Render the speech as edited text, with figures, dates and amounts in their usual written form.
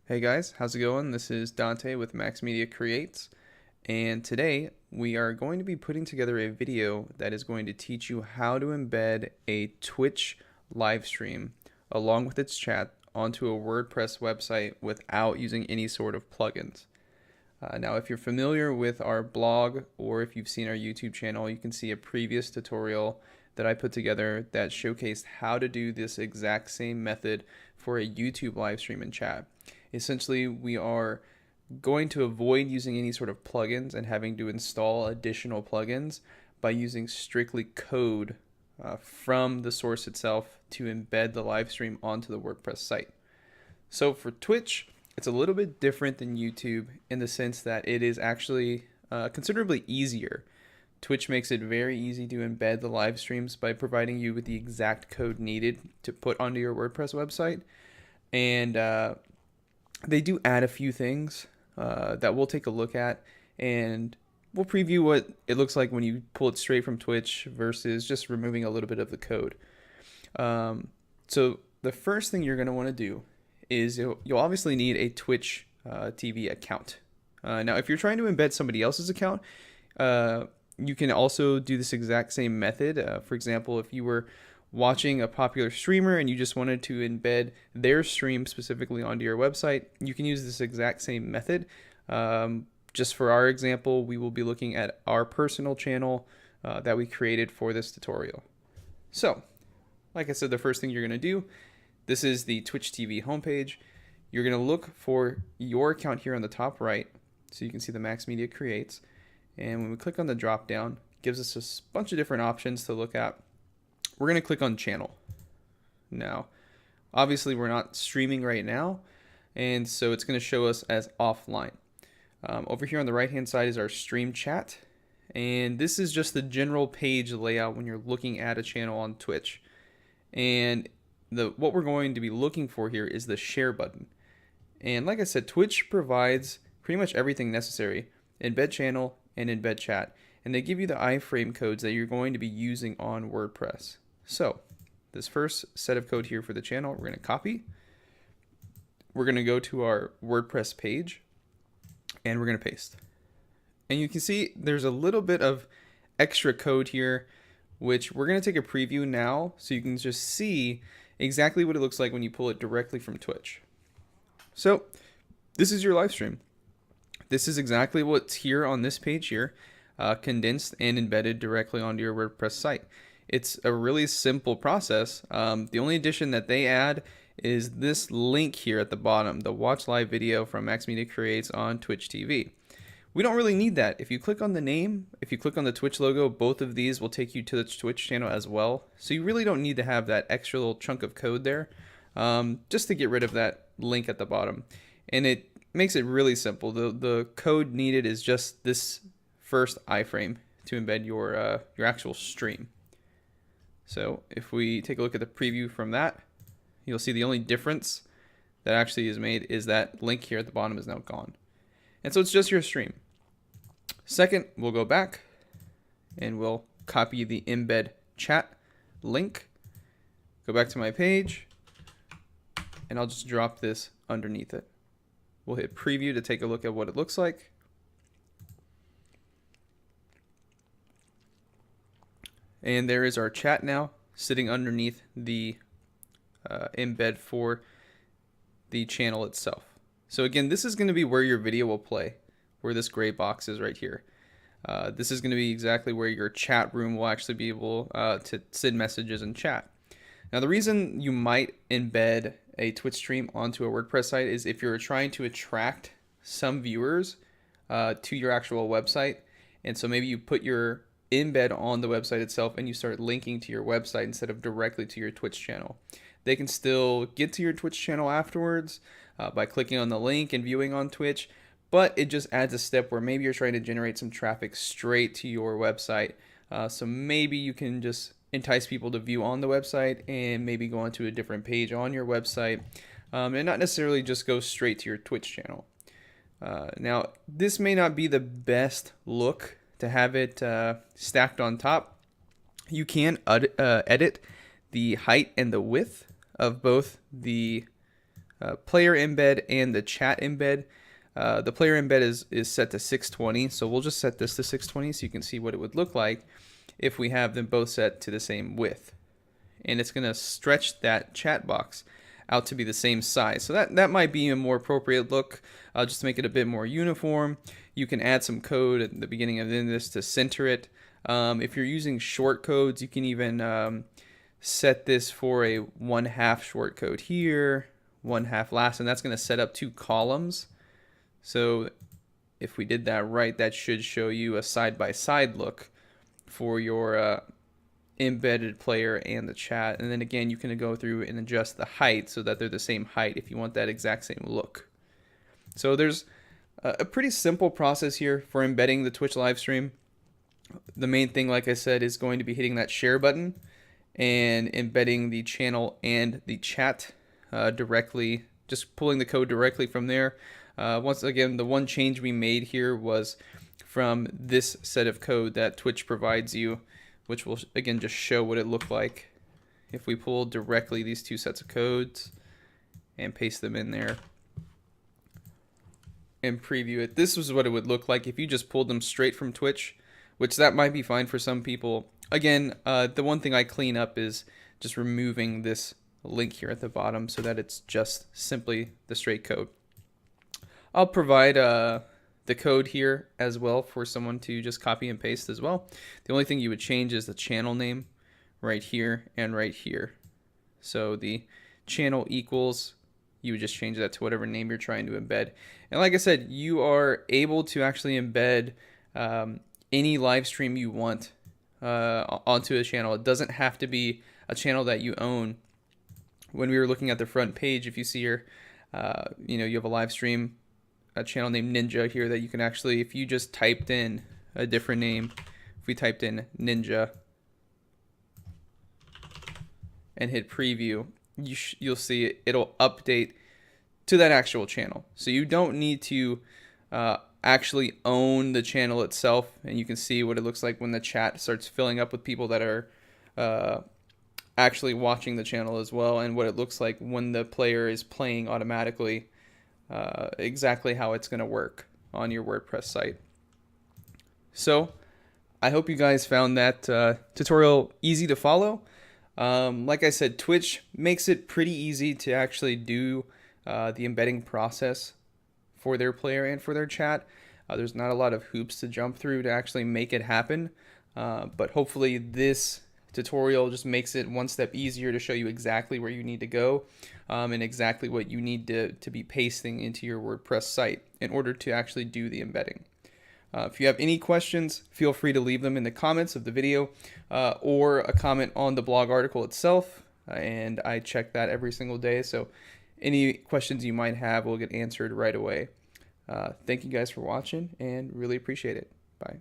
Hey guys, how's it going? This is Dante with Max Media Creates, and today we are going to be putting together a video that is going to teach you how to embed a Twitch live stream along with its chat onto a WordPress website without using any sort of plugins. Now, if you're familiar with our blog or if you've seen our YouTube channel, you can see a previous tutorial that I put together that showcased how to do this exact same method for a YouTube live stream and chat. Essentially, we are going to avoid using any sort of plugins and having to install additional plugins by using strictly code from the source itself to embed the live stream onto the WordPress site. So for Twitch, it's a little bit different than YouTube in the sense that it is actually considerably easier. Twitch makes it very easy to embed the live streams by providing you with the exact code needed to put onto your WordPress website. And they do add a few things that we'll take a look at, and we'll preview what it looks like when you pull it straight from Twitch versus just removing a little bit of the code. So the first thing you're going to want to do is you'll obviously need a Twitch TV account. Now, if you're trying to embed somebody else's account, you can also do this exact same method. For example, if you were watching a popular streamer and you just wanted to embed their stream specifically onto your website, you can use this exact same method. Just for our example, we will be looking at our personal channel that we created for this tutorial. So, like I said, the first thing you're going to do, this is the Twitch TV homepage. You're going to look for your account here on the top right, so you can see the Max Media Creates. And when we click on the drop down, it gives us a bunch of different options to look at. We're going to click on channel. Now, obviously we're not streaming right now, and so it's going to show us as offline. Over here on the right hand side is our stream chat, and this is just the general page layout when you're looking at a channel on Twitch. And what we're going to be looking for here is the share button. And like I said, Twitch provides pretty much everything necessary: embed channel and embed chat. And they give you the iframe codes that you're going to be using on WordPress. So this first set of code here for the channel, we're going to copy. We're going to go to our WordPress page and we're going to paste. And you can see there's a little bit of extra code here, which we're going to take a preview now so you can just see exactly what it looks like when you pull it directly from Twitch. So this is your live stream. This is exactly what's here on this page here, condensed and embedded directly onto your WordPress site. It's a really simple process. The only addition that they add is this link here at the bottom, the watch live video from Max Media Creates on Twitch TV. We don't really need that. If you click on the name, if you click on the Twitch logo, both of these will take you to the Twitch channel as well. So you really don't need to have that extra little chunk of code there, just to get rid of that link at the bottom. And it makes it really simple. The code needed is just this first iframe to embed your actual stream. So if we take a look at the preview from that, you'll see the only difference that actually is made is that link here at the bottom is now gone. And so it's just your stream. Second, we'll go back and we'll copy the embed chat link, go back to my page, and I'll just drop this underneath it. We'll hit preview to take a look at what it looks like. And there is our chat now sitting underneath the embed for the channel itself. So again, this is going to be where your video will play, where this gray box is right here. This is going to be exactly where your chat room will actually be able to send messages and chat. Now, the reason you might embed a Twitch stream onto a WordPress site is if you're trying to attract some viewers to your actual website. And so maybe you put your embed on the website itself and you start linking to your website instead of directly to your Twitch channel. They can still get to your Twitch channel afterwards by clicking on the link and viewing on Twitch, but it just adds a step where maybe you're trying to generate some traffic straight to your website. So maybe you can just entice people to view on the website and maybe go onto a different page on your website and not necessarily just go straight to your Twitch channel. Now, this may not be the best look to have it stacked on top. You can edit the height and the width of both the player embed and the chat embed. The player embed is set to 620, so we'll just set this to 620 so you can see what it would look like if we have them both set to the same width. And it's going to stretch that chat box out to be the same size. So that might be a more appropriate look, just to make it a bit more uniform. You can add some code at the beginning of this to center it. If you're using short codes, you can even set this for a 1/2 short code here, 1/2 last, and that's going to set up 2 columns. So if we did that right, that should show you a side-by-side look for your embedded player and the chat. And then again, you can go through and adjust the height so that they're the same height if you want that exact same look. So there's a pretty simple process here for embedding the Twitch live stream. The main thing, like I said, is going to be hitting that share button and embedding the channel and the chat directly, just pulling the code directly from there. Once again, the one change we made here was from this set of code that Twitch provides you, which will again just show what it looked like if we pull directly these 2 sets of codes and paste them in there and preview it. This is what it would look like if you just pulled them straight from Twitch, which that might be fine for some people. Again, the one thing I clean up is just removing this link here at the bottom so that it's just simply the straight code. I'll provide the code here as well for someone to just copy and paste as well. The only thing you would change is the channel name right here and right here. So the channel equals, you would just change that to whatever name you're trying to embed. And like I said, you are able to actually embed any live stream you want onto a channel. It doesn't have to be a channel that you own. When we were looking at the front page, if you see here, you have a live stream, a channel named Ninja here that you can actually, if you just typed in a different name, if we typed in Ninja and hit preview, you'll see it'll update to that actual channel. So you don't need to actually own the channel itself, and you can see what it looks like when the chat starts filling up with people that are actually watching the channel as well, and what it looks like when the player is playing automatically, exactly how it's going to work on your WordPress site. So I hope you guys found that tutorial easy to follow. Like I said, Twitch makes it pretty easy to actually do the embedding process for their player and for their chat. There's not a lot of hoops to jump through to actually make it happen, but hopefully this tutorial just makes it one step easier to show you exactly where you need to go and exactly what you need to be pasting into your WordPress site in order to actually do the embedding. If you have any questions, feel free to leave them in the comments of the video or a comment on the blog article itself, and I check that every single day, so any questions you might have will get answered right away. Thank you guys for watching and really appreciate it. Bye.